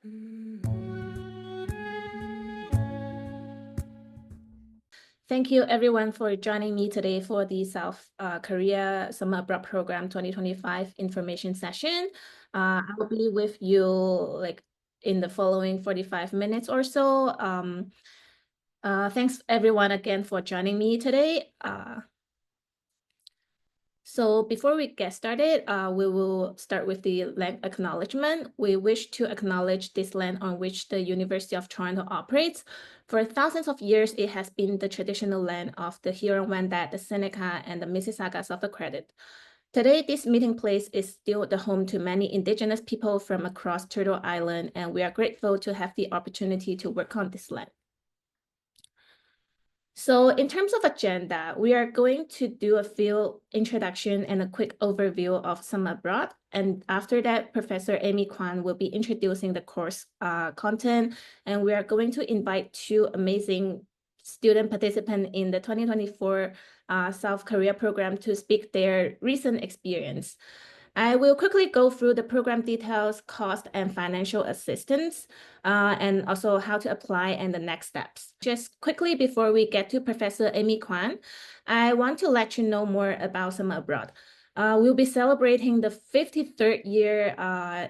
Thank you everyone for joining me today for the South Korea Summer Abroad Program 2025 information session. I will be with you like in the following 45 minutes or so. Thanks everyone again for joining me today. So before we get started, we will start with the land acknowledgement. We wish to acknowledge this land on which the University of Toronto operates. For thousands of years, it has been the traditional land of the Huron-Wendat, the Seneca, and the Mississaugas of the Credit. Today, this meeting place is still the home to many Indigenous people from across Turtle Island, and we are grateful to have the opportunity to work on this land. So in terms of agenda, we are going to do a field introduction and a quick overview of Summer Abroad. And after that, Professor Amy Kwan will be introducing the course content. And we are going to invite two amazing student participants in the 2024 South Korea program to speak their recent experience. I will quickly go through the program details, cost, and financial assistance, and also how to apply and the next steps. Just quickly before we get to Professor Amy Kwan, I want to let you know more about Summer Abroad. We'll be celebrating the 53rd year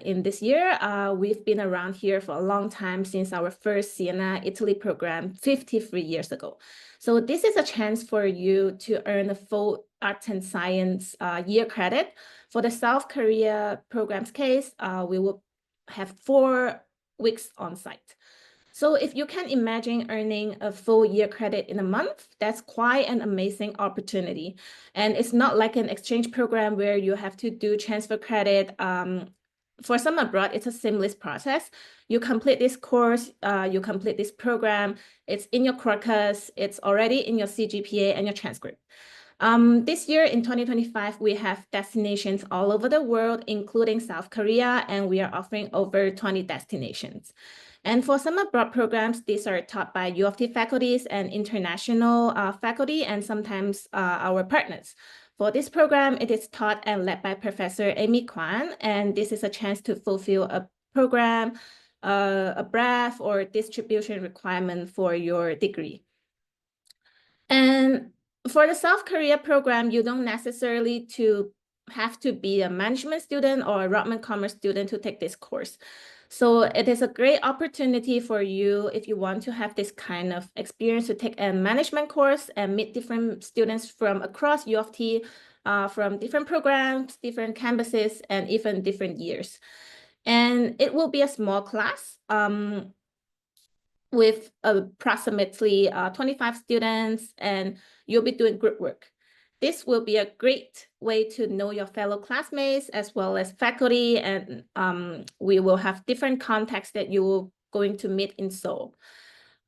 in this year. We've been around here for a long time since our first Siena, Italy program 53 years ago. So this is a chance for you to earn a full arts and science year credit. For the South Korea program's case, we will have 4 weeks on site. So if you can imagine earning a full year credit in a month, that's quite an amazing opportunity. And it's not like an exchange program where you have to do transfer credit. For Summer Abroad, it's a seamless process. You complete this course, you complete this program, it's in your corpus, it's already in your CGPA and your transcript. This year in 2025, we have destinations all over the world, including South Korea, and we are offering over 20 destinations. And for Summer Abroad programs, these are taught by U of T faculties and international faculty, and sometimes our partners. For this program, it is taught and led by Professor Amy Kwan, and this is a chance to fulfill a program, a breadth or distribution requirement for your degree. And for the South Korea program, you don't necessarily have to be a management student or a Rotman Commerce student to take this course. So it is a great opportunity for you if you want to have this kind of experience to take a management course and meet different students from across U of T, from different programs, different campuses, and even different years. And it will be a small class with approximately 25 students, and you'll be doing group work. This will be a great way to know your fellow classmates as well as faculty, and we will have different contexts that you're going to meet in Seoul.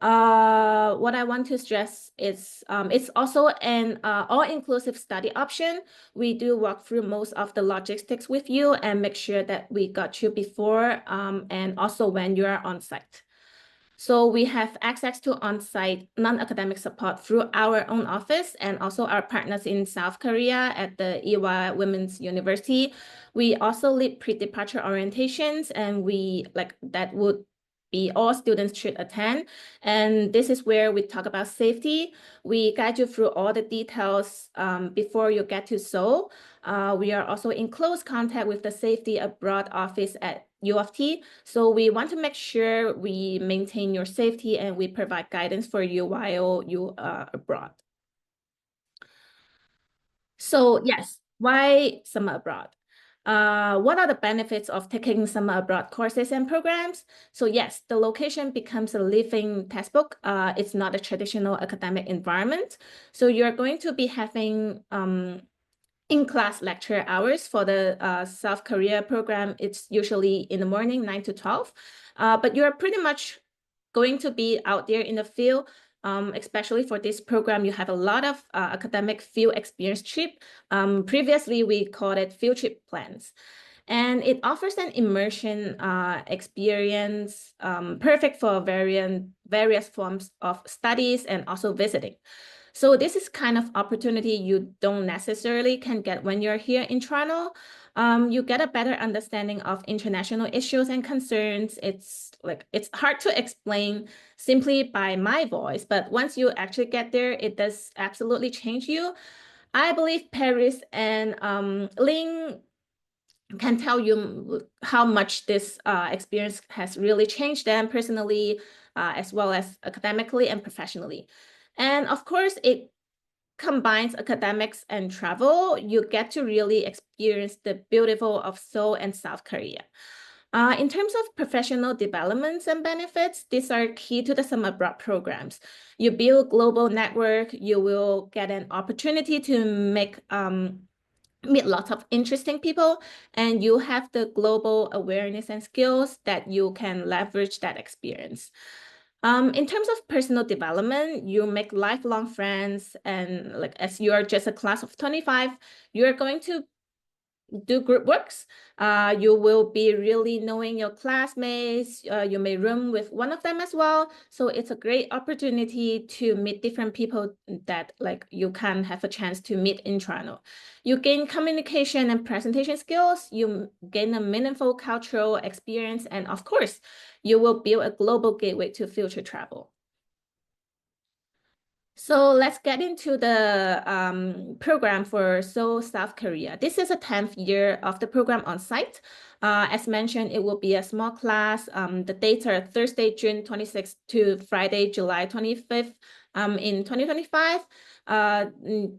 What I want to stress is it's also an all-inclusive study option. We do walk through most of the logistics with you and make sure that we got you before and also when you are on site. So we have access to on-site non-academic support through our own office and also our partners in South Korea at the Ewha Women's University. We also lead pre-departure orientations, and that would be all students should attend. And this is where we talk about safety. We guide you through all the details before you get to Seoul. We are also in close contact with the Safety Abroad office at U of T. So we want to make sure we maintain your safety and we provide guidance for you while you are abroad. So yes, why Summer Abroad? What are the benefits of taking Summer Abroad courses and programs? So yes, the location becomes a living textbook. It's not a traditional academic environment. So you're going to be having in-class lecture hours. For the South Korea program, it's usually in the morning, 9 to 12. But you're pretty much going to be out there in the field. Especially for this program, you have a lot of academic field experience trip. Previously, we called it field trip plans. And it offers an immersion experience perfect for various forms of studies and also visiting. So this is kind of opportunity you don't necessarily can get when you're here in Toronto. You get a better understanding of international issues and concerns. It's hard to explain simply by my voice, but once you actually get there, it does absolutely change you. I believe Paris and Ling can tell you how much this experience has really changed them personally, as well as academically and professionally. And of course, it combines academics and travel. You get to really experience the beautiful of Seoul and South Korea. In terms of professional developments and benefits, these are key to the summer abroad programs. You build global network, you will get an opportunity to meet lots of interesting people, and you have the global awareness and skills that you can leverage that experience. In terms of personal development, you make lifelong friends, and like as you are just a class of 25, you're going to do group works. You will be really knowing your classmates. You may room with one of them as well. So it's a great opportunity to meet different people that like you can have a chance to meet in Toronto. You gain communication and presentation skills. You gain a meaningful cultural experience. And of course, you will build a global gateway to future travel. So let's get into the program for Seoul, South Korea. This is a 10th year of the program on site. As mentioned, it will be a small class. The dates are Thursday, June 26th to Friday, July 25th in 2025.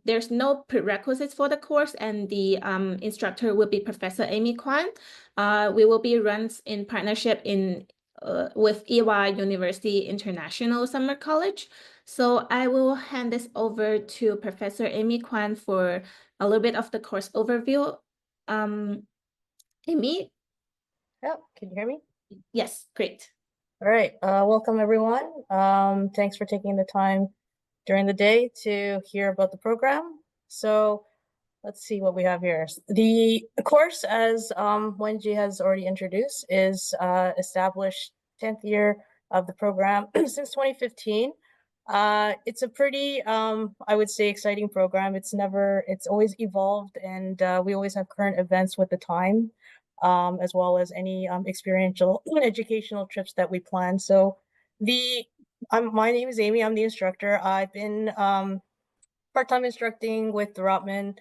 There's no prerequisites for the course, and the instructor will be Professor Amy Kwan. We will be run in partnership with Ewha University International Summer College. So I will hand this over to Professor Amy Kwan for a little bit of the course overview. Amy? Yeah, can you hear me? Yes, great. All right, welcome everyone. Thanks for taking the time during the day to hear about the program. So let's see what we have here. The course, as Wenji has already introduced, is established 10th year of the program since 2015. It's a pretty, I would say, exciting program. It's always evolved, and we always have current events with the time, as well as any experiential educational trips that we plan. So my name is Amy. I'm the instructor. I've been part-time instructing with the Rotman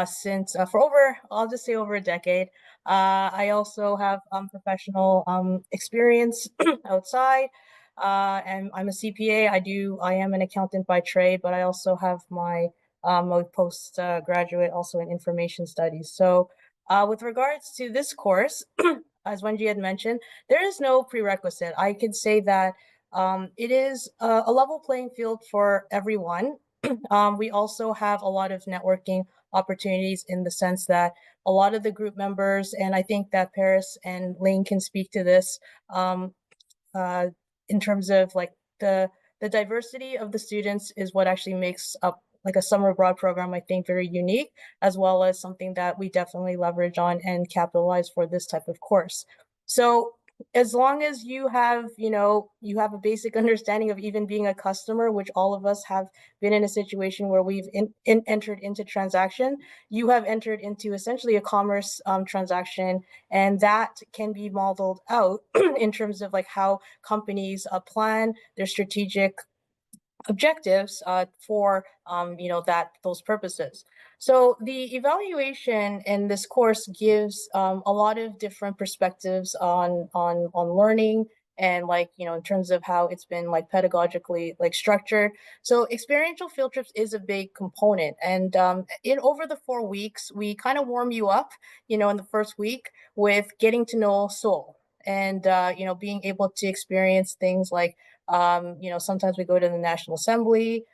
since I'll just say over a decade. I also have professional experience outside, and I'm a CPA. I am an accountant by trade, but I also have my postgraduate also in information studies. So with regards to this course, as Wenji had mentioned, there is no prerequisite. I could say that it is a level playing field for everyone. We also have a lot of networking opportunities in the sense that a lot of the group members, and I think that Paris and Ling can speak to this, in terms of like the diversity of the students is what actually makes up like a summer abroad program, I think, very unique, as well as something that we definitely leverage on and capitalize for this type of course. So as long as you have a basic understanding of even being a customer, which all of us have been in a situation where we've entered into transaction, you have entered into essentially a commerce transaction, and that can be modeled out in terms of like how companies plan their strategic objectives for those purposes. So the evaluation in this course gives a lot of different perspectives on learning, and in terms of how it's been pedagogically structured. So experiential field trips is a big component, and in over the 4 weeks we kind of warm you up in the first week with getting to know Seoul, and being able to experience things like sometimes we go to the National Assembly,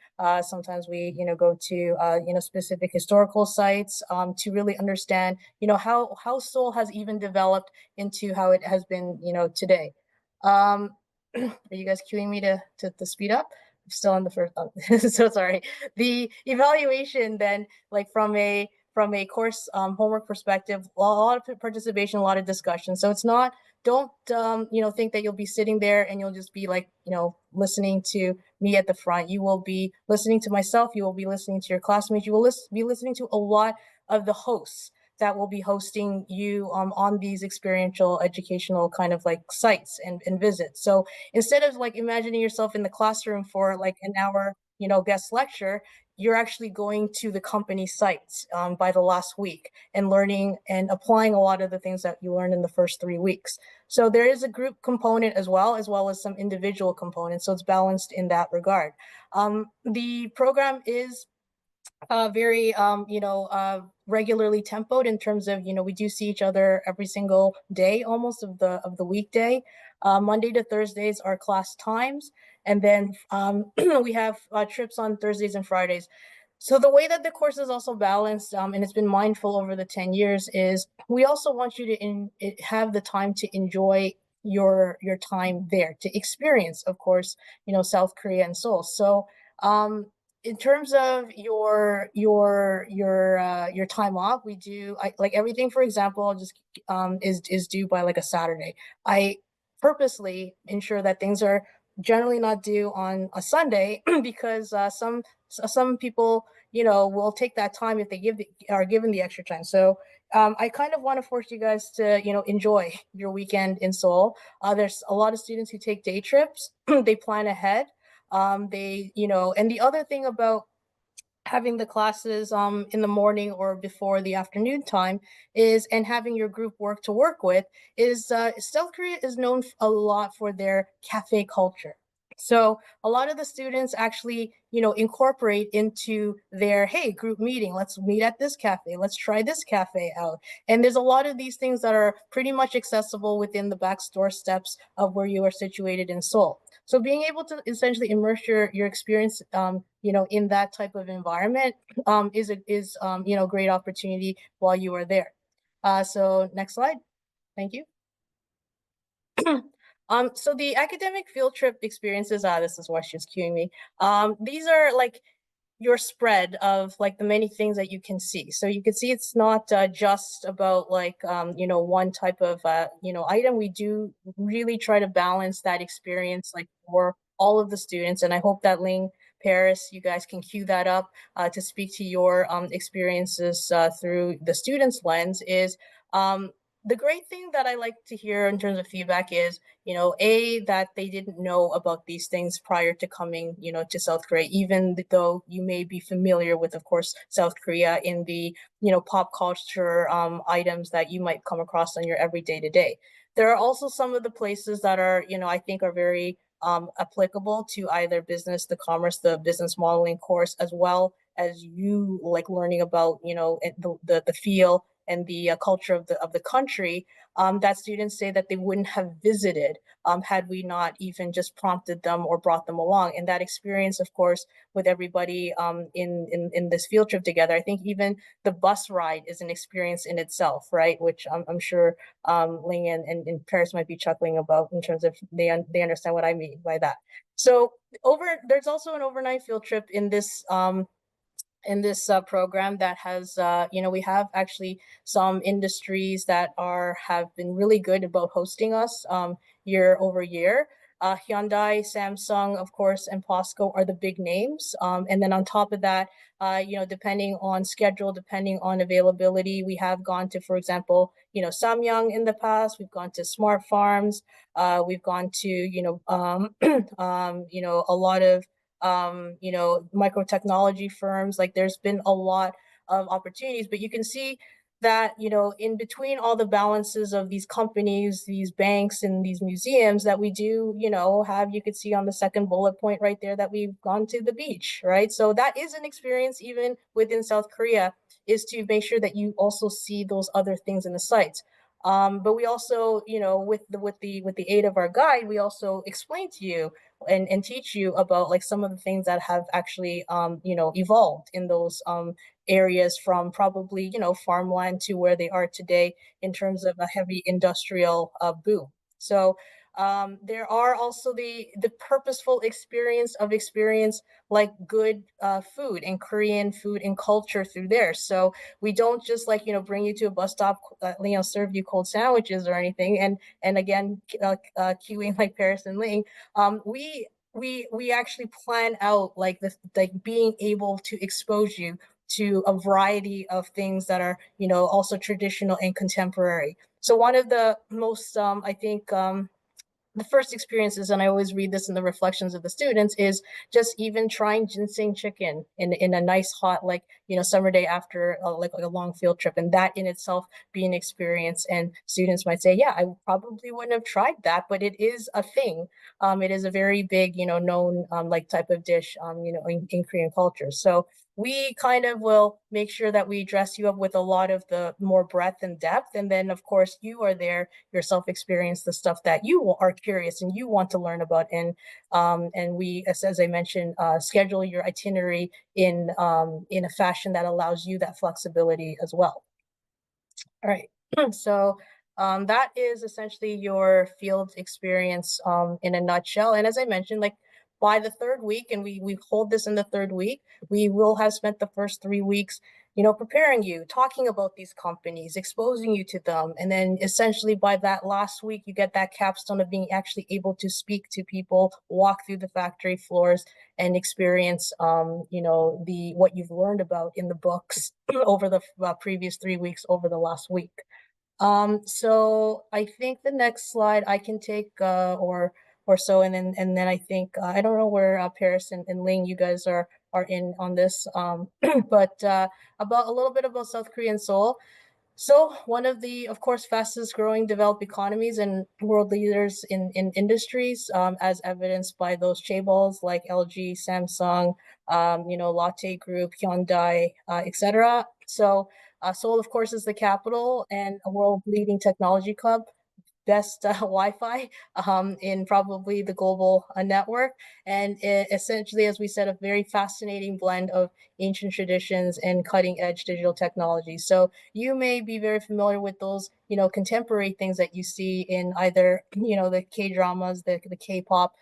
sometimes we go to specific historical sites to really understand how Seoul has even developed into how it has been today. Are you guys cueing me to speed up? I'm still on the first. So sorry. The evaluation then, from a course homework perspective, a lot of participation, a lot of discussion. So it's not, don't think that you'll be sitting there and you'll just be listening to me at the front. You will be listening to myself, you will be listening to your classmates, you will be listening to a lot of the hosts that will be hosting you on these experiential educational kind of like sites and visits. So instead of like imagining yourself in the classroom for like an hour, guest lecture, you're actually going to the company sites by the last week and learning and applying a lot of the things that you learned in the first 3 weeks. So there is a group component as well as some individual components. So it's balanced in that regard. The program is very regularly tempoed in terms of, we do see each other every single day almost of the weekday. Monday to Thursdays are class times, and then we have trips on Thursdays and Fridays. So the way that the course is also balanced, and it's been mindful over the 10 years, is we also want you to have the time to enjoy your time there, to experience, of course, South Korea and Seoul. So in terms of your time off, we do like everything. For example, just is due by like a Saturday. I purposely ensure that things are generally not due on a Sunday because some people will take that time if they are given the extra time. So I kind of want to force you guys to enjoy your weekend in Seoul. There's a lot of students who take day trips. They plan ahead. And the other thing about having the classes in the morning or before the afternoon time is, and having your group to work with, is South Korea is known a lot for their cafe culture. So a lot of the students actually, incorporate into their, hey, group meeting, let's meet at this cafe, let's try this cafe out. And there's a lot of these things that are pretty much accessible within the back steps of where you are situated in Seoul. So being able to essentially immerse your experience, in that type of environment is a great opportunity while you are there. So next slide. Thank you. So the academic field trip experiences, this is why she's cueing me. These are like your spread of like the many things that you can see. So you can see it's not just about like, one type of, item. We do really try to balance that experience like for all of the students. And I hope that Ling, Paris, you guys can cue that up to speak to your experiences through the students' lens. Is the great thing that I like to hear in terms of feedback is, that they didn't know about these things prior to coming, to South Korea, even though you may be familiar with, of course, South Korea in the, pop culture items that you might come across on your everyday to day. There are also some of the places that are, I think are very applicable to either the commerce, the business modeling course, as well as you like learning about, the feel and the culture of the country, that students say that they wouldn't have visited had we not even just prompted them or brought them along. And that experience, of course, with everybody in this field trip together, I think even the bus ride is an experience in itself, right? Which I'm sure Ling and Paris might be chuckling about in terms of they understand what I mean by that. So there's also an overnight field trip in this program that has, we have actually some industries that have been really good about hosting us year over year. Hyundai, Samsung, of course, and POSCO are the big names. And then on top of that, depending on schedule, depending on availability, we have gone to, for example, Samyang in the past. We've gone to Smart Farms. We've gone to, a lot of micro technology firms. Like there's been a lot of opportunities, but you can see that, in between all the balances of these companies, these banks, and these museums that we do, you could see on the second bullet point right there that we've gone to the beach, right? So that is an experience even within South Korea, is to make sure that you also see those other things in the sites. But we also, with the aid of our guide, we also explain to you and teach you about like some of the things that have actually evolved in those areas, from probably farmland to where they are today in terms of a heavy industrial boom. So there are also the purposeful experience like good food and Korean food and culture through there. So we don't just like bring you to a bus stop, serve you cold sandwiches or anything. And again, queuing like Paris and Ling, we actually plan out like being able to expose you to a variety of things that are, also traditional and contemporary. So one of the most, I think, the first experiences, and I always read this in the reflections of the students, is just even trying ginseng chicken in a nice hot, like, summer day after like a long field trip, and that in itself be an experience. And students might say, yeah, I probably wouldn't have tried that, but it is a thing. It is a very big, known like type of dish, in Korean culture. So we kind of will make sure that we dress you up with a lot of the more breadth and depth. And then, of course, you are there yourself, experience the stuff that you are curious and you want to learn about. And we, as I mentioned, schedule your itinerary in a fashion that allows you that flexibility as well. All right. So that is essentially your field experience in a nutshell. And as I mentioned, like by the third week, and we hold this in the third week, we will have spent the first 3 weeks, preparing you, talking about these companies, exposing you to them. And then essentially by that last week, you get that capstone of being actually able to speak to people, walk through the factory floors, and experience, the what you've learned about in the books over the previous 3 weeks over the last week. So I think the next slide I can take, or so, and then I think I don't know where Paris and Ling, you guys are in on this, but about a little bit about South Korea and Seoul. So one of the, of course, fastest growing developed economies and world leaders in industries, as evidenced by those chaebols like LG, Samsung, Lotte Group, Hyundai, etc. So Seoul, of course, is the capital and a world leading technology club, best Wi-Fi in probably the global network. And essentially, as we said, a very fascinating blend of ancient traditions and cutting edge digital technology. So you may be very familiar with those, contemporary things that you see in either, the K-dramas, the K-pop,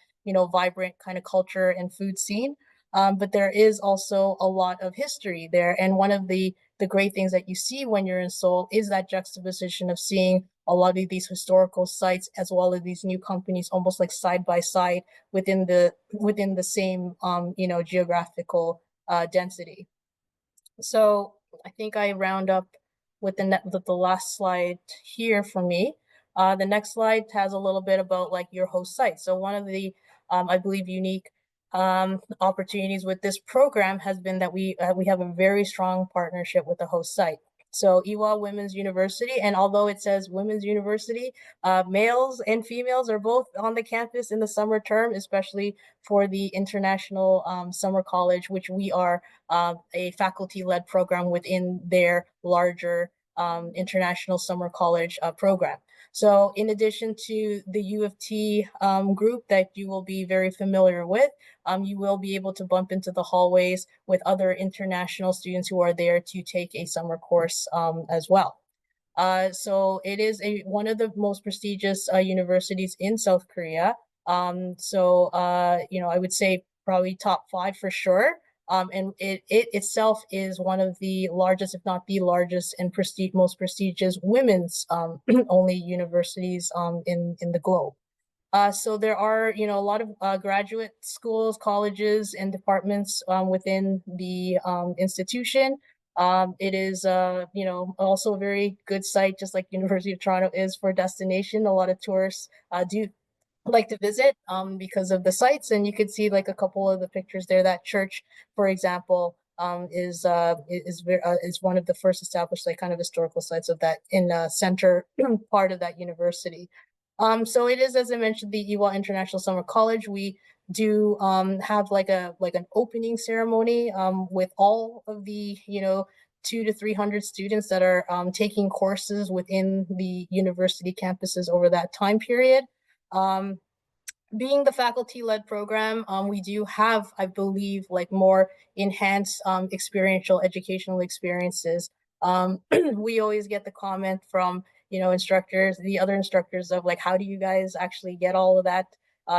vibrant kind of culture and food scene. But there is also a lot of history there. And one of the great things that you see when you're in Seoul is that juxtaposition of seeing a lot of these historical sites as well as these new companies almost like side by side within the same geographical density. So I think I round up with the last slide here for me. The next slide has a little bit about like your host site. So one of the I believe unique opportunities with this program has been that we have a very strong partnership with the host site. So Ewha Women's University, and although it says Women's University, males and females are both on the campus in the summer term, especially for the International Summer College, which we are a faculty-led program within their larger International Summer College program. So in addition to the U of T group that you will be very familiar with, you will be able to bump into the hallways with other international students who are there to take a summer course as well. So it is one of the most prestigious universities in South Korea. So I would say probably top 5 for sure. And it itself is one of the largest, if not the largest, and most prestigious women's only universities in the globe. So there are, a lot of graduate schools, colleges, and departments within the institution. It is, also a very good site, just like University of Toronto is for destination. A lot of tourists do like to visit because of the sites, and you could see like a couple of the pictures there. That church, for example, is one of the first established like kind of historical sites of that in center part of that university. So it is, as I mentioned, the Ewha International Summer College. We do have like an opening ceremony with all of the 200 to 300 students that are taking courses within the university campuses over that time period. Being the faculty-led program, we do have, I believe, like more enhanced experiential educational experiences. We always get the comment from instructors, the other instructors, of like, how do you guys actually get all of that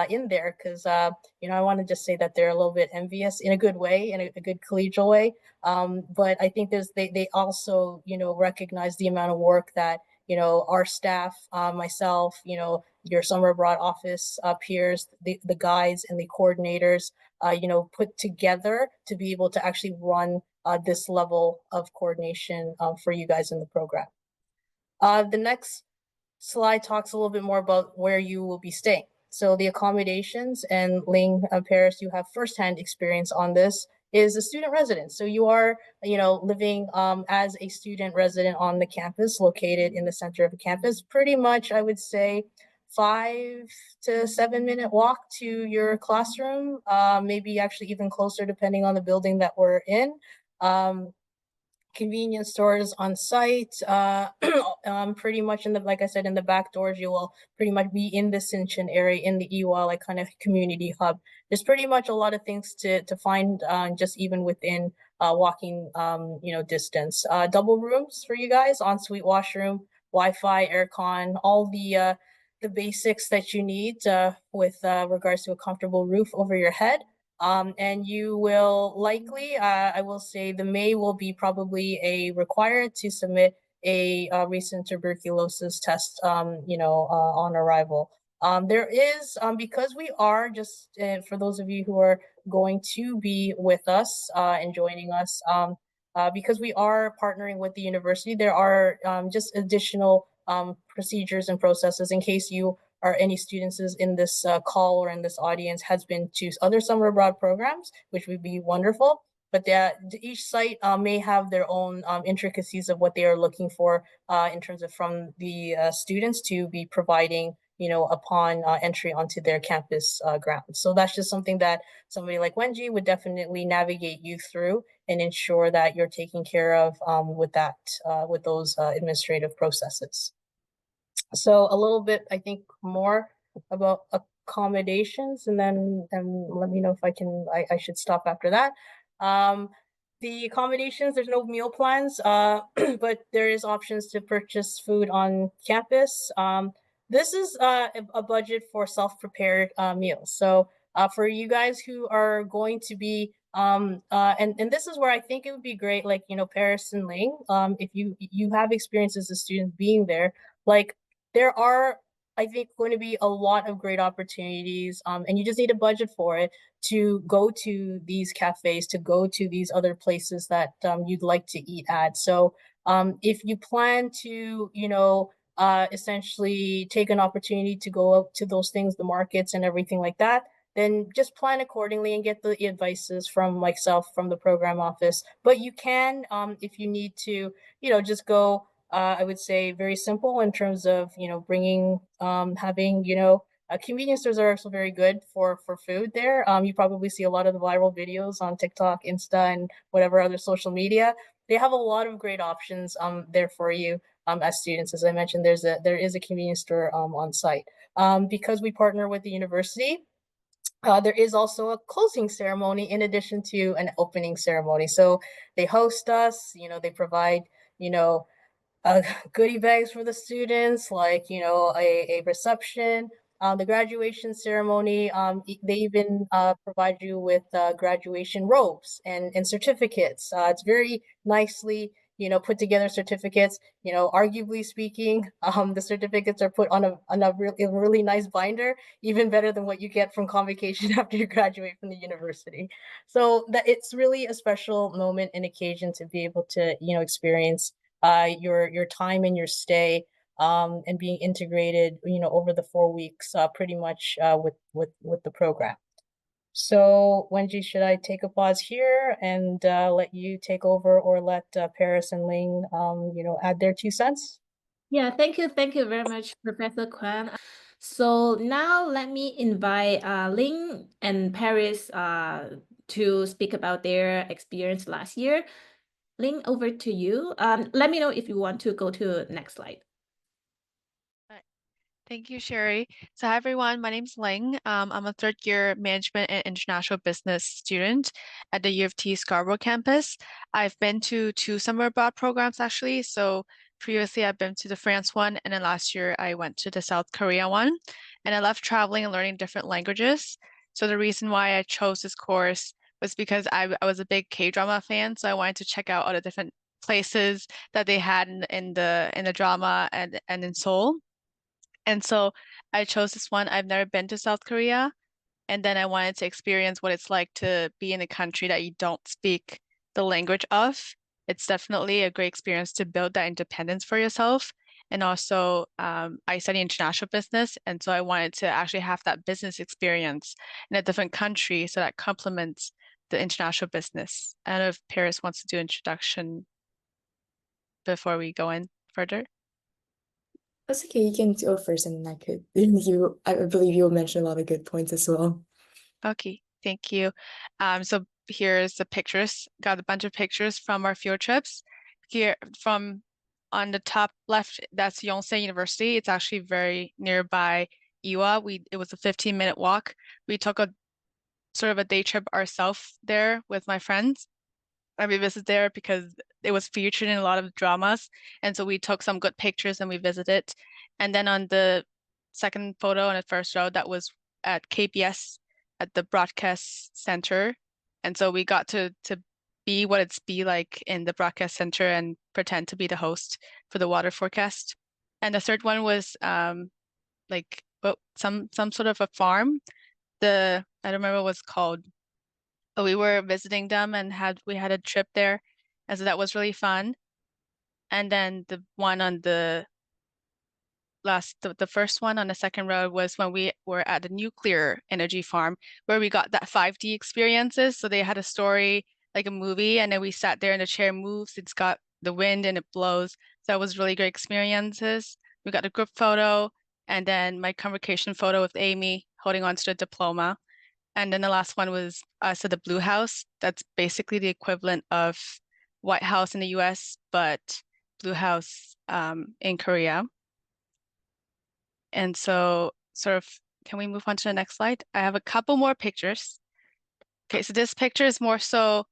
in there? Because I want to just say that they're a little bit envious in a good way, in a good collegial way. But I think they also recognize the amount of work that our staff, myself, your summer abroad office peers, the guides and the coordinators, put together to be able to actually run this level of coordination for you guys in the program. The next slide talks a little bit more about where you will be staying. So the accommodations, and Ling, Paris, you have firsthand experience on this, is a student residence. So you are, living as a student resident on the campus, located in the center of the campus. Pretty much, I would say, 5 to 7 minute walk to your classroom, maybe actually even closer depending on the building that we're in. Convenience stores on site. Pretty much like I said, in the back doors, you will pretty much be in the Chen area, in the Ewha, like kind of community hub. There's pretty much a lot of things to find, just even within walking, distance. Double rooms for you guys, ensuite washroom, Wi-Fi, aircon, all the basics that you need with regards to a comfortable roof over your head. And you will likely, I will say, the May will be probably a required to submit a recent tuberculosis test, on arrival. There is, because we are just, for those of you who are going to be with us and joining us, because we are partnering with the university, there are just additional procedures and processes in case you or any students in this call or in this audience has been to other summer abroad programs, which would be wonderful. But each site may have their own intricacies of what they are looking for in terms of from the students to be providing, upon entry onto their campus grounds. So that's just something that somebody like Wenji would definitely navigate you through and ensure that you're taken care of with those administrative processes. So a little bit, I think, more about accommodations, and then let me know if I should stop after that. The accommodations, there's no meal plans, but there is options to purchase food on campus. This is a budget for self-prepared meals. So for you guys who are going to be and this is where I think it would be great, like, Paris and Ling, if you have experience as a student being there, like, there are, I think, going to be a lot of great opportunities, and you just need a budget for it to go to these cafes, to go to these other places that you'd like to eat at. So if you plan to, essentially take an opportunity to go out to those things, the markets and everything like that, then just plan accordingly and get the advices from myself, from the program office. But you can, if you need to, just go, I would say, very simple in terms of, bringing, having, convenience stores are also very good for food there. You probably see a lot of the viral videos on TikTok, Insta, and whatever other social media. They have a lot of great options there for you as students. As I mentioned, there is a convenience store on site. Because we partner with the university, there is also a closing ceremony in addition to an opening ceremony. So they host us, they provide, goodie bags for the students, like, a reception, the graduation ceremony. They even provide you with graduation robes and certificates. It's very nicely, put together certificates. Arguably speaking, the certificates are put on a really nice binder, even better than what you get from convocation after you graduate from the university. So that it's really a special moment and occasion to be able to, experience your time and your stay, and being integrated, over the 4 weeks, pretty much with the program. So Wenji, should I take a pause here and let you take over, or let Paris and Ling, add their 2 cents? Yeah, thank you very much, Professor Kwan. So now let me invite Ling and Paris to speak about their experience last year. Ling, over to you. Let me know if you want to go to next slide. Thank you, Sherry. So, hi everyone. My name's Ling. I'm a third-year Management and International Business student at the U of T Scarborough campus. I've been to 2 summer abroad programs actually. So previously, I've been to the France one, and then last year I went to the South Korea one. And I love traveling and learning different languages. So the reason why I chose this course was because I was a big K-drama fan, so I wanted to check out all the different places that they had in the drama and in Seoul. And so I chose this one. I've never been to South Korea. And then I wanted to experience what it's like to be in a country that you don't speak the language of. It's definitely a great experience to build that independence for yourself. And also, I study international business, and so I wanted to actually have that business experience in a different country, so that complements the international business. I don't know if Paris wants to do introduction before we go in further. That's okay, you can go first and then I could I believe you'll mention a lot of good points as well. Okay, thank you. So here's the pictures. Got a bunch of pictures from our field trips. Here from on the top left, that's Yonsei University. It's actually very nearby Ewha. It was a 15-minute walk. We took a sort of a day trip ourselves there with my friends. And we visited there because it was featured in a lot of dramas. And so we took some good pictures and we visited. And then on the second photo on the first row, that was at KBS at the broadcast center. And so we got to be what it's be like in the broadcast center and pretend to be the host for the water forecast. And the third one was like some sort of a farm. I don't remember what it's called. But we were visiting them and we had a trip there. And so that was really fun. And then the one on the first one on the second row was when we were at the nuclear energy farm where we got that 5D experiences. So they had a story like a movie, and then we sat there and the chair moves, it's got the wind and it blows. So that was really great experiences. We got a group photo and then my convocation photo with Amy holding on to the diploma. And then the last one was us at the Blue House. That's basically the equivalent of White House in the US, but Blue House in Korea. And so can we move on to the next slide? I have a couple more pictures. Okay, so this picture is more so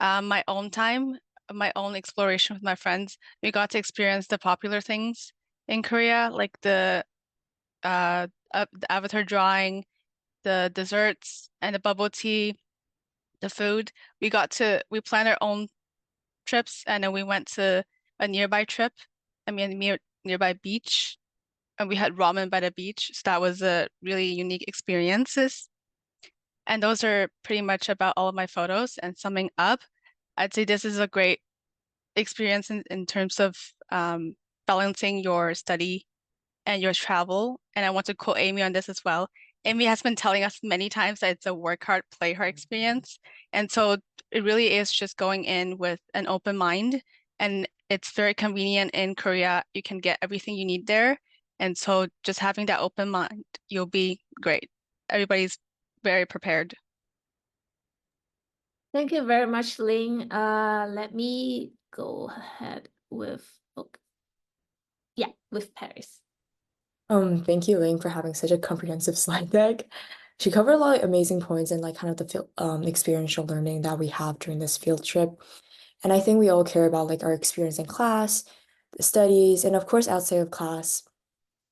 my own time, my own exploration with my friends. We got to experience the popular things in Korea, like the avatar drawing, the desserts and the bubble tea, the food. We planned our own trips, and then we went to a nearby trip, nearby beach, and we had ramen by the beach. So that was a really unique experiences. And those are pretty much about all of my photos. And summing up, I'd say this is a great experience in terms of balancing your study and your travel. And I want to quote Amy on this as well. Amy has been telling us many times that it's a work hard, play hard experience. And so it really is just going in with an open mind. And it's very convenient in Korea. You can get everything you need there. And so just having that open mind, you'll be great. Everybody's very prepared. Thank you very much, Ling. Let me go ahead with with Paris. Thank you, Ling, for having such a comprehensive slide deck. She covered a lot of amazing points and like kind of the experiential learning that we have during this field trip. And I think we all care about like our experience in class, the studies, and of course outside of class.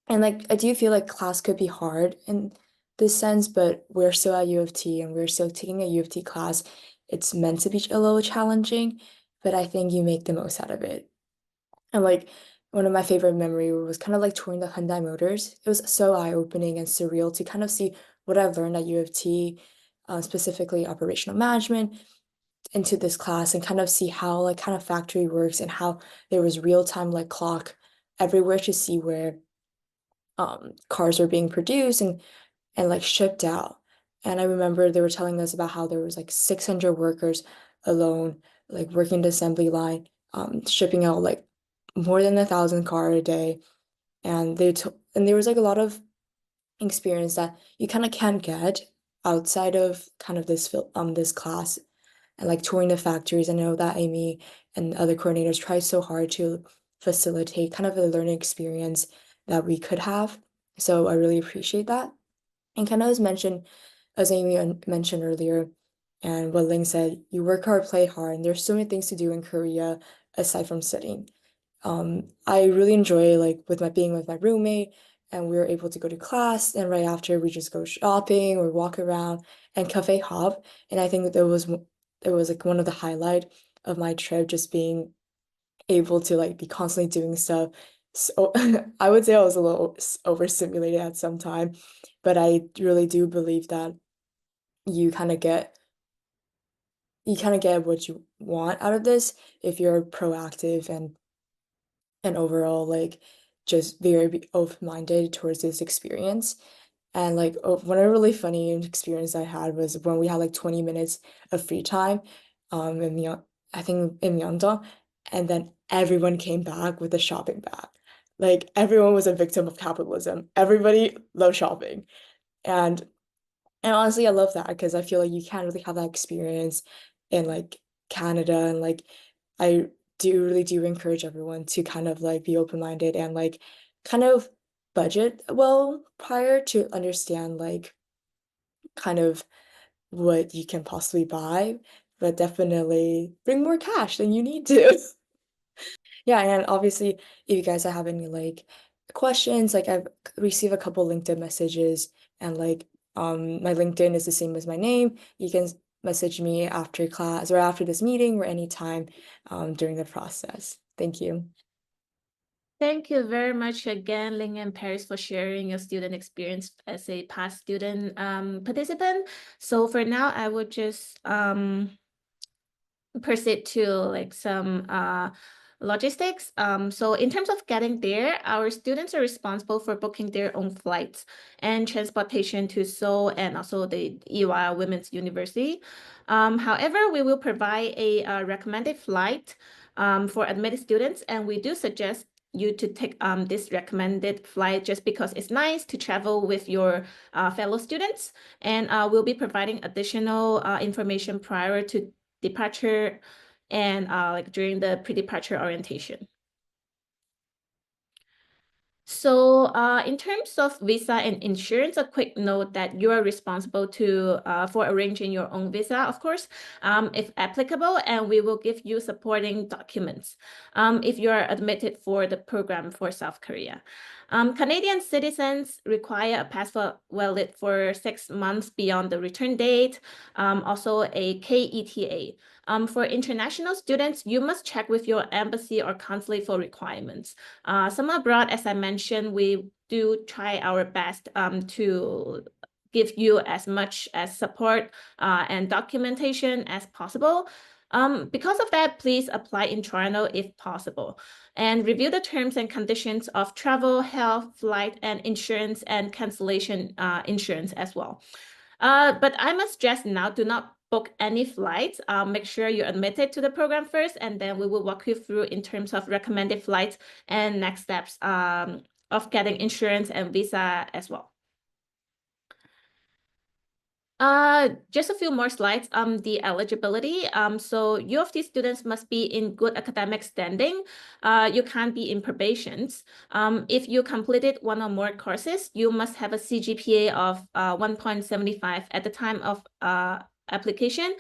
And like I do feel like class could be hard in this sense, but we're still at U of T and we're still taking a U of T class. It's meant to be a little challenging, but I think you make the most out of it. And like one of my favorite memory was kind of like touring the Hyundai Motors. It was so eye-opening and surreal to kind of see what I've learned at U of T, specifically operational management, into this class and kind of see how like kind of factory works and how there was real-time like clock everywhere to see where cars were being produced and like shipped out. And I remember they were telling us about how there was like 600 workers alone, like working the assembly line, shipping out like more than 1,000 cars a day. And there was like a lot of experience that you kind of can't get outside of kind of this class and like touring the factories. I know that Amy and other coordinators try so hard to facilitate kind of a learning experience that we could have. So I really appreciate that. And kind of as Amy mentioned earlier, and what Ling said, you work hard, play hard, and there's so many things to do in Korea aside from studying. I really enjoy like being with my roommate, and we were able to go to class, and right after we just go shopping or walk around and cafe hop. And I think that it was like one of the highlight of my trip, just being able to like be constantly doing stuff. So I would say I was a little overstimulated at some time, but I really do believe that you kind of get you kind of get what you want out of this if you're proactive and overall like just very open-minded towards this experience. And like one really funny experience I had was when we had like 20 minutes of free time in I think in Myeongdong, and then everyone came back with a shopping bag. Like everyone was a victim of capitalism. Everybody loved shopping. And honestly, I love that because I feel like you can't really have that experience in like Canada. And like I really do encourage everyone to kind of like be open-minded and like kind of budget well prior to understand like kind of what you can possibly buy, but definitely bring more cash than you need to. Yeah, and obviously, if you guys have any like questions, like I've received a couple LinkedIn messages, and like my LinkedIn is the same as my name. You can message me after class or after this meeting or anytime during the process. Thank you. Thank you very much again, Ling and Paris, for sharing your student experience as a past student participant. So for now, I would just proceed to like some logistics. So in terms of getting there, our students are responsible for booking their own flights and transportation to Seoul and also the Ewha Women's University. However, we will provide a recommended flight for admitted students, and we do suggest you to take this recommended flight just because it's nice to travel with your fellow students, and we'll be providing additional information prior to departure and like during the pre-departure orientation. So in terms of visa and insurance, a quick note that you are responsible to for arranging your own visa, of course, if applicable, and we will give you supporting documents if you are admitted for the program for South Korea. Canadian citizens require a passport valid for 6 months beyond the return date, also a KETA. For international students, you must check with your embassy or consulate for requirements. Some abroad, as I mentioned, we do try our best to give you as much as support and documentation as possible. Because of that, please apply in Toronto if possible, and review the terms and conditions of travel, health, flight, and insurance and cancellation insurance as well. But I must stress now, do not book any flights. Make sure you're admitted to the program first, and then we will walk you through in terms of recommended flights and next steps of getting insurance and visa as well. Just a few more slides. The eligibility. So U of T students must be in good academic standing. You can't be in probations. If you completed one or more courses, you must have a CGPA of 1.75 at the time of application.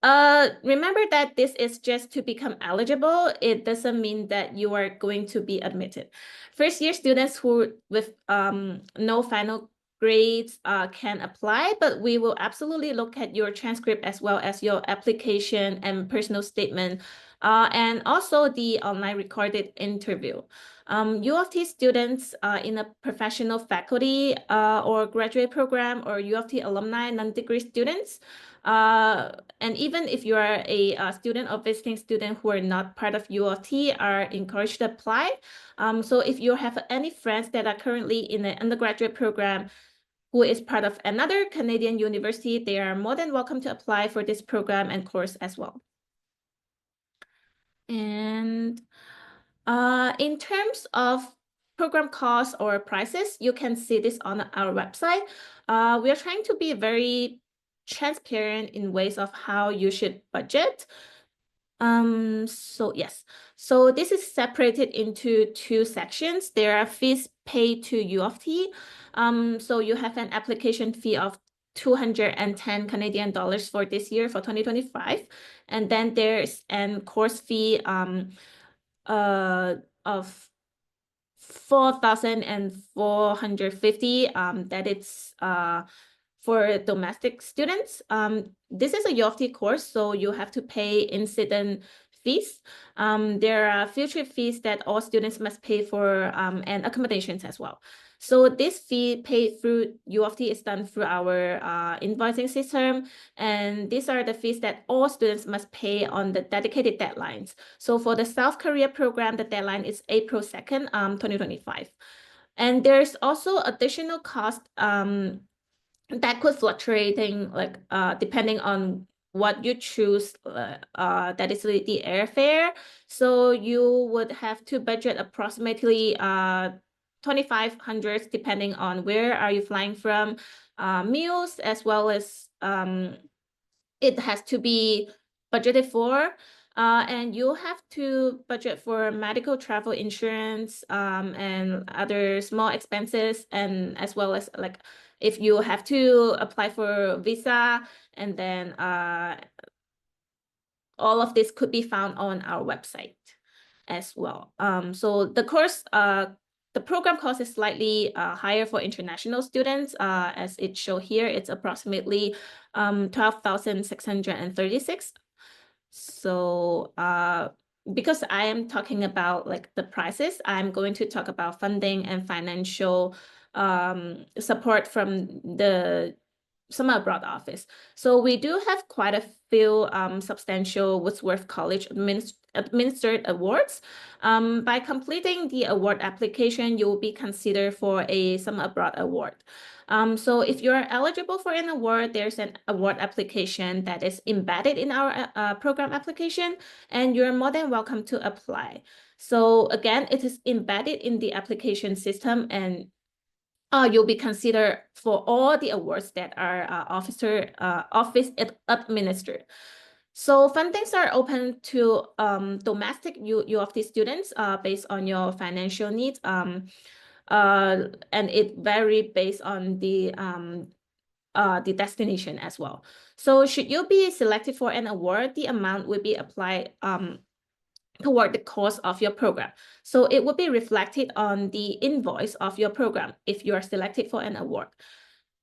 Remember that this is just to become eligible. It doesn't mean that you are going to be admitted. First year students who with no final grades can apply, but we will absolutely look at your transcript as well as your application and personal statement, and also the online recorded interview. U of T students in a professional faculty or graduate program, or U of T alumni non-degree students, and even if you are a student or visiting student who are not part of U of T, are encouraged to apply. So if you have any friends that are currently in an undergraduate program who is part of another Canadian university, they are more than welcome to apply for this program and course as well. And in terms of program costs or prices, you can see this on our website. We are trying to be very transparent in ways of how you should budget. So yes, so this is separated into two sections. There are fees paid to U of T. So you have an application fee of 210 Canadian dollars for this year for 2025. And then there's an course fee of 4,450 that it's for domestic students. This is a U of T course, so you have to pay incident fees. There are field trip fees that all students must pay for and accommodations as well. So this fee paid through U of T is done through our invoicing system. And these are the fees that all students must pay on the dedicated deadlines. So for the South Korea program, the deadline is April 2nd, 2025. And there's also additional cost that could fluctuating like depending on what you choose, that is the airfare. So you would have to budget approximately 2,500 depending on where are you flying from, meals, as well as it has to be budgeted for. And you have to budget for medical travel insurance and other small expenses, and as well as like if you have to apply for visa, and then all of this could be found on our website as well. So the course, the program cost is slightly higher for international students. As it shows here, it's approximately 12,636. So because I am talking about like the prices, I'm going to talk about funding and financial support from the Summer Abroad office. So we do have quite a few substantial Woodsworth College administered awards. By completing the award application, you will be considered for a Summer Abroad award. So if you're eligible for an award, there's an award application that is embedded in our program application, and you're more than welcome to apply. So again, it is embedded in the application system, and you'll be considered for all the awards that are office administered. So fundings are open to domestic U of T students based on your financial needs. And it varies based on the destination as well. So should you be selected for an award, the amount will be applied toward the cost of your program. So it will be reflected on the invoice of your program if you are selected for an award.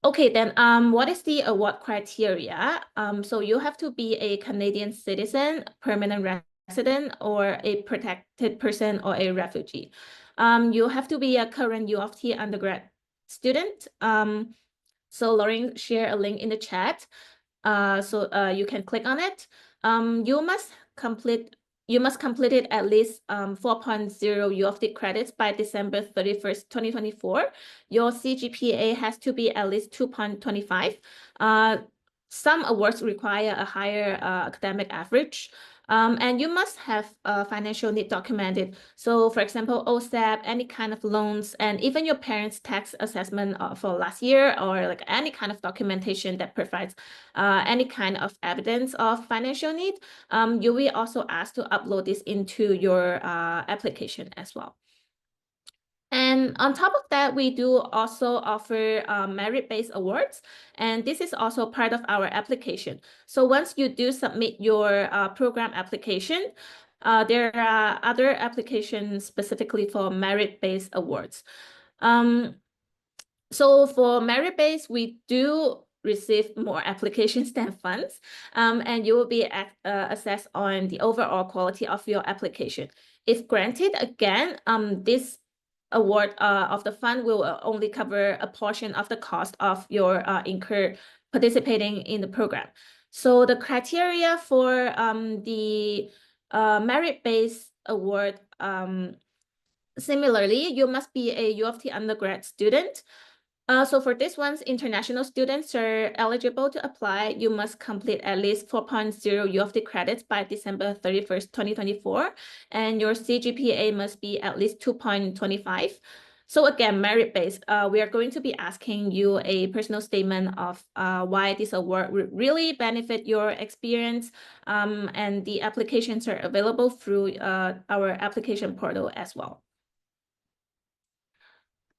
Okay, then what is the award criteria? So you have to be a Canadian citizen, permanent resident, or a protected person, or a refugee. You have to be a current U of T undergrad student. So Lauren shared a link in the chat. So you can click on it. You must complete it at least 4.0 U of T credits by December 31st, 2024. Your CGPA has to be at least 2.25. Some awards require a higher academic average. And you must have financial need documented. So for example, OSAP, any kind of loans, and even your parents' tax assessment for last year, or like any kind of documentation that provides any kind of evidence of financial need. You will also asked to upload this into your application as well. And on top of that, we do also offer merit-based awards, and this is also part of our application. So once you do submit your program application, there are other applications specifically for merit-based awards. So for merit-based, we do receive more applications than funds, and you will be assessed on the overall quality of your application. If granted, again, this award of the fund will only cover a portion of the cost of your incurred participating in the program. So the criteria for the merit-based award, similarly, you must be a U of T undergrad student. So for this one's international students are eligible to apply. You must complete at least 4.0 U of T credits by December 31st, 2024. And your CGPA must be at least 2.25. So again, merit-based, we are going to be asking you a personal statement of why this award would really benefit your experience. And the applications are available through our application portal as well.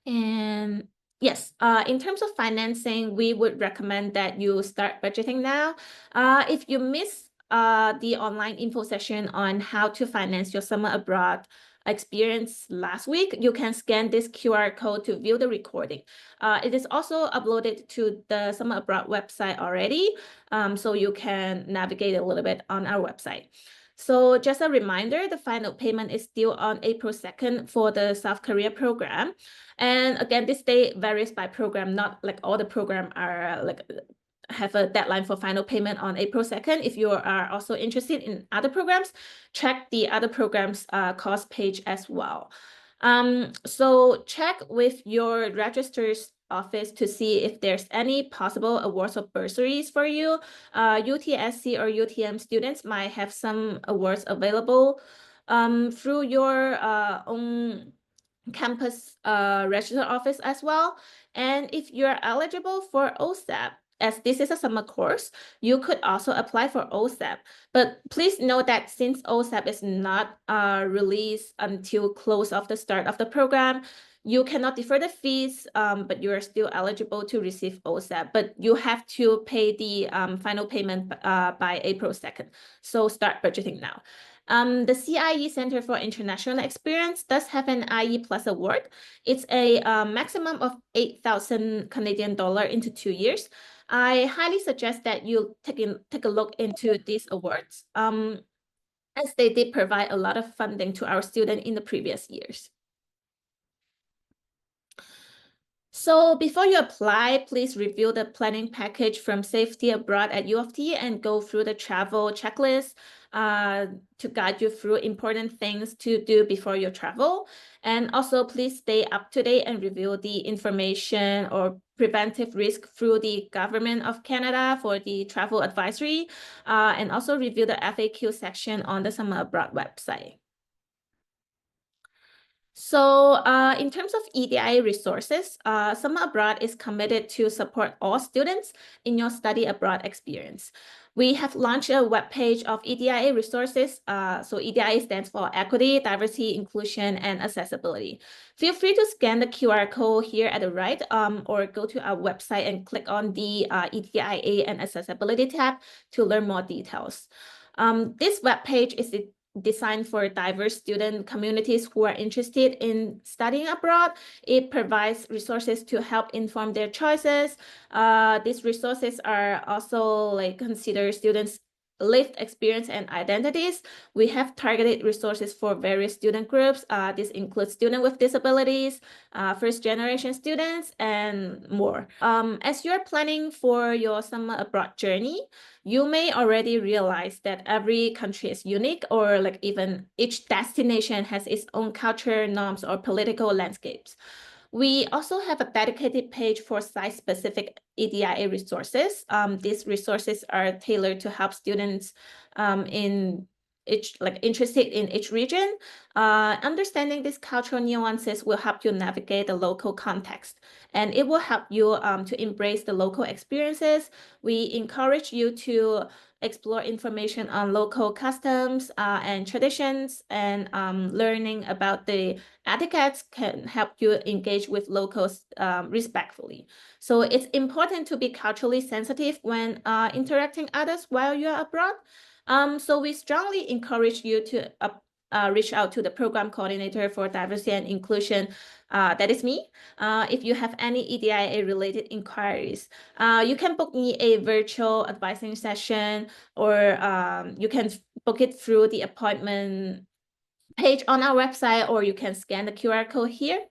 And yes, in terms of financing, we would recommend that you start budgeting now. If you miss the online info session on how to finance your summer abroad experience last week, you can scan this QR code to view the recording. It is also uploaded to the Summer Abroad website already, so you can navigate a little bit on our website. So just a reminder, the final payment is due on April 2nd for the South Korea program. And again, this date varies by program, not like all the program are like have a deadline for final payment on April 2nd. If you are also interested in other programs, check the other programs cost page as well. So check with your registrar's office to see if there's any possible awards or bursaries for you. UTSC or UTM students might have some awards available through your own campus register office as well. And if you're eligible for OSAP, as this is a summer course, you could also apply for OSAP. But please note that since OSAP is not released until close of the start of the program, you cannot defer the fees, but you are still eligible to receive OSAP. But you have to pay the final payment by April 2nd. So start budgeting now. The CIE Center for International Experience does have an IE Plus award. It's a maximum of 8,000 Canadian dollar into 2 years. I highly suggest that you take a look into these awards, as they did provide a lot of funding to our students in the previous years. So before you apply, please review the planning package from Safety Abroad at U of T and go through the travel checklist to guide you through important things to do before you travel. And also please stay up to date and review the information or preventive risk through the Government of Canada for the travel advisory, and also review the FAQ section on the Summer Abroad website. So in terms of EDIA resources, Summer Abroad is committed to support all students in your study abroad experience. We have launched a webpage of EDIA resources. So EDIA stands for Equity, Diversity, Inclusion, and Accessibility. Feel free to scan the QR code here at the right, or go to our website and click on the EDIA and Accessibility tab to learn more details. This webpage is designed for diverse student communities who are interested in studying abroad. It provides resources to help inform their choices. These resources are also consider students' lived experience and identities. We have targeted resources for various student groups. This includes students with disabilities, first-generation students, and more. As you're planning for your summer abroad journey, you may already realize that every country is unique, or even each destination has its own culture, norms, or political landscapes. We also have a dedicated page for site-specific EDIA resources. These resources are tailored to help students interested in each region. Understanding these cultural nuances will help you navigate the local context, and it will help you to embrace the local experiences. We encourage you to explore information on local customs and traditions, and learning about the etiquettes can help you engage with locals respectfully. So it's important to be culturally sensitive when interacting others while you're abroad. So we strongly encourage you to reach out to the program coordinator for diversity and inclusion. That is me. If you have any EDIA related inquiries, you can book me a virtual advising session, or you can book it through the appointment page on our website, or you can scan the QR code here.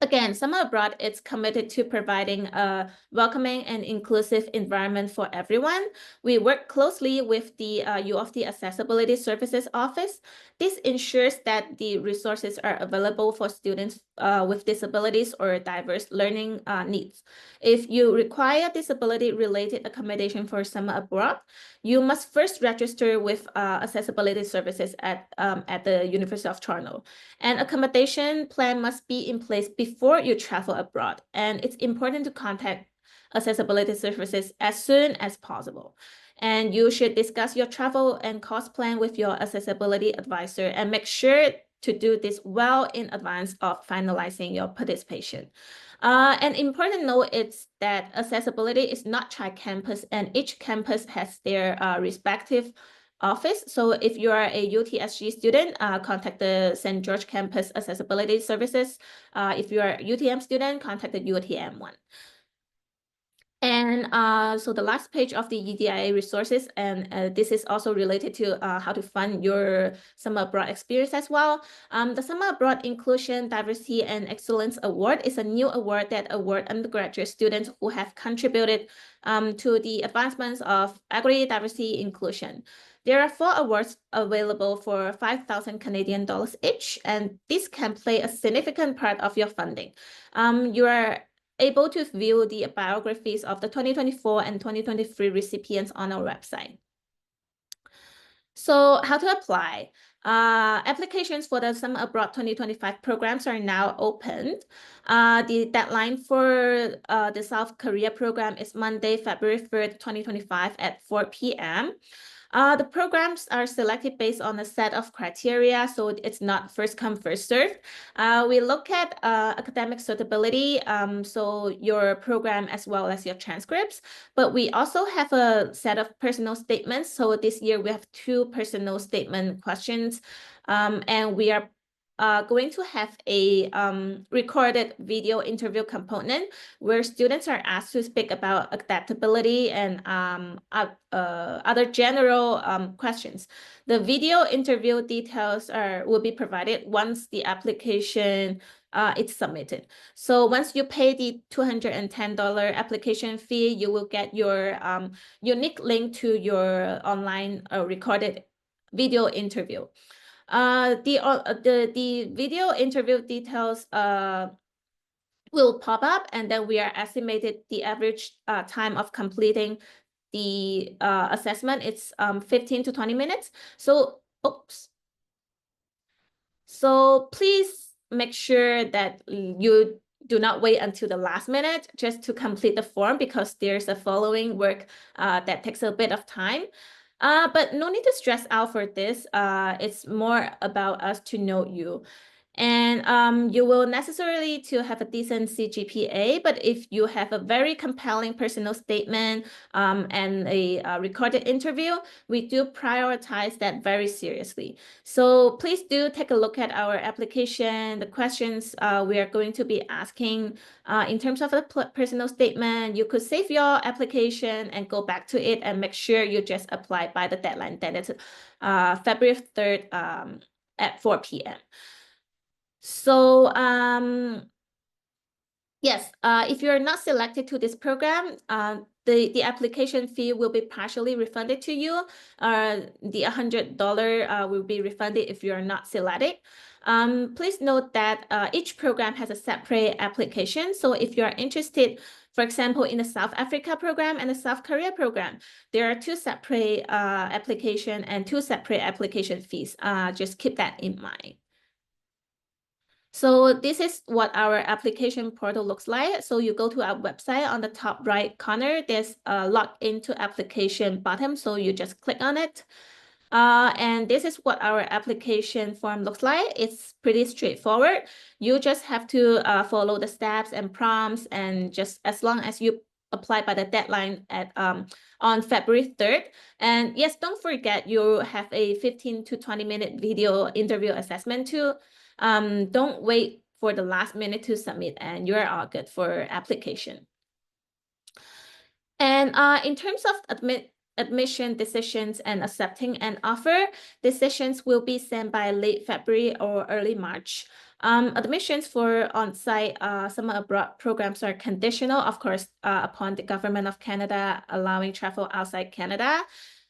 Again, Summer Abroad is committed to providing a welcoming and inclusive environment for everyone. We work closely with the U of T Accessibility Services Office. This ensures that the resources are available for students with disabilities or diverse learning needs. If you require disability-related accommodation for Summer Abroad, you must first register with Accessibility Services at the University of Toronto. An accommodation plan must be in place before you travel abroad, and it's important to contact Accessibility Services as soon as possible. And you should discuss your travel and cost plan with your accessibility advisor, and make sure to do this well in advance of finalizing your participation. An important note is that accessibility is not tri-campus, and each campus has their respective office. So if you are a UTSG student, contact the St. George Campus Accessibility Services. If you are a UTM student, contact the UTM one. And so the last page of the EDIA resources, and this is also related to how to fund your summer abroad experience as well. The Summer Abroad Inclusion, Diversity, and Excellence Award is a new award that awards undergraduate students who have contributed to the advancements of equity, diversity, inclusion. There are 4 awards available for 5,000 Canadian dollars each, and this can play a significant part of your funding. You are able to view the biographies of the 2024 and 2023 recipients on our website. So how to apply? Applications for the Summer Abroad 2025 programs are now opened. The deadline for the South Korea program is Monday, February 3rd, 2025 at 4 p.m. The programs are selected based on a set of criteria, so it's not first come, first served. We look at academic suitability, so your program as well as your transcripts, but we also have a set of personal statements. So this year we have 2 personal statement questions, and we are going to have a recorded video interview component where students are asked to speak about adaptability and other general questions. The video interview details will be provided once the application is submitted. So once you pay the $210 application fee, you will get your unique link to your online recorded video interview. The video interview details will pop up, and then we are estimated the average time of completing the assessment. It's 15 to 20 minutes. So, oops. So please make sure that you do not wait until the last minute just to complete the form, because there's a following work that takes a bit of time. But no need to stress out for this. It's more about us to know you. And you will necessarily to have a decent CGPA, but if you have a very compelling personal statement and a recorded interview, we do prioritize that very seriously. So please do take a look at our application, the questions we are going to be asking in terms of the personal statement. You could save your application and go back to it and make sure you just apply by the deadline. That is February 3rd at 4 p.m. So yes, if you're not selected to this program, the application fee will be partially refunded to you. The $100 will be refunded if you're not selected. Please note that each program has a separate application. So if you're interested, for example, in the South Africa program and the South Korea program, there are 2 separate application and 2 separate application fees. Just keep that in mind. So this is what our application portal looks like. So you go to our website, on the top right corner, there's a log into application button. So you just click on it. And this is what our application form looks like. It's pretty straightforward. You just have to follow the steps and prompts, and just as long as you apply by the deadline at on February 3rd. And yes, don't forget you have a 15 to 20-minute video interview assessment too. Don't wait for the last minute to submit, and you're all good for application. And in terms of admission decisions and accepting an offer, decisions will be sent by late February or early March. Admissions for on-site summer abroad programs are conditional, of course, upon the Government of Canada allowing travel outside Canada.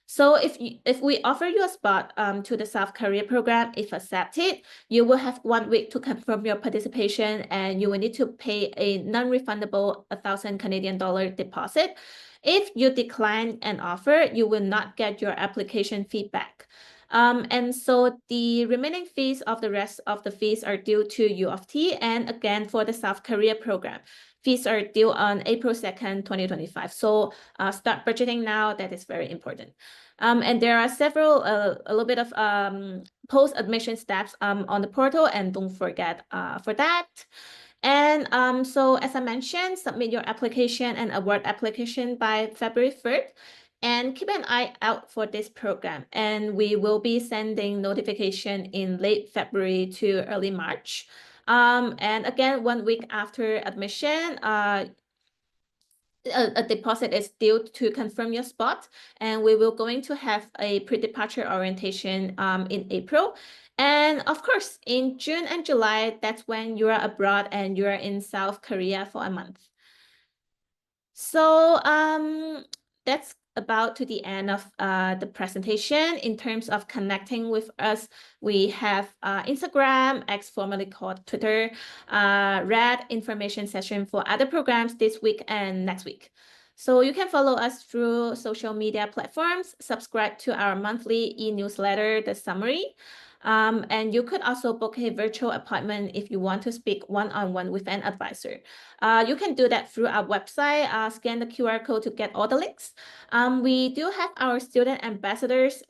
So if we offer you a spot to the South Korea program, if accepted, you will have 1 week to confirm your participation, and you will need to pay a non-refundable 1,000 Canadian dollar deposit. If you decline an offer, you will not get your application feedback. And so the remaining fees of the rest of the fees are due to U of T. And again, for the South Korea program, fees are due on April 2nd, 2025. So start budgeting now. That is very important. And there are several, a little bit of post-admission steps on the portal, and don't forget for that. And so as I mentioned, submit your application and award application by February 3rd. And keep an eye out for this program. And we will be sending notification in late February to early March. And again, 1 week after admission, a deposit is due to confirm your spot, and we will going to have a pre-departure orientation in April. And of course, in June and July, that's when you are abroad and you are in South Korea for a month. So that's about to the end of the presentation. In terms of connecting with us, we have Instagram, X formerly called Twitter, Red information session for other programs this week and next week. So you can follow us through social media platforms, subscribe to our monthly e-newsletter, The Summary. And you could also book a virtual appointment if you want to speak one-on-one with an advisor. You can do that through our website, scan the QR code to get all the links. We do have our student ambassadors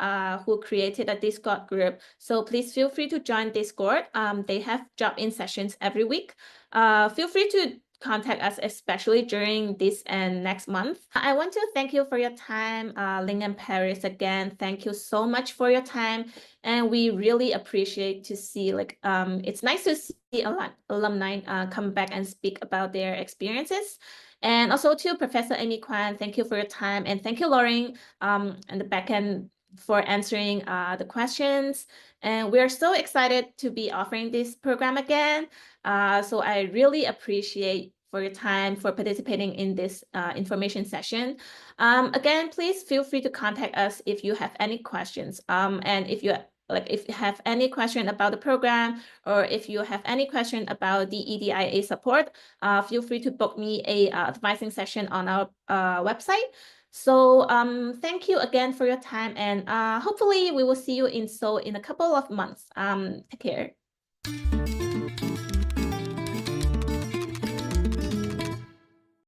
who created a Discord group, so please feel free to join Discord. They have drop-in sessions every week. Feel free to contact us, especially during this and next month. I want to thank you for your time, Ling and Paris. Again, thank you so much for your time, and we really appreciate to see it's nice to see alumni come back and speak about their experiences. And also to Professor Amy Kwan, thank you for your time, and thank you, Lauren, and the back end for answering the questions. And we're so excited to be offering this program again. So I really appreciate for your time for participating in this information session. Again, please feel free to contact us if you have any questions. And if you have any question about the program, or if you have any question about the EDIA support, feel free to book me a advising session on our website. So thank you again for your time, and hopefully we will see you in Seoul in a couple of months. Take care.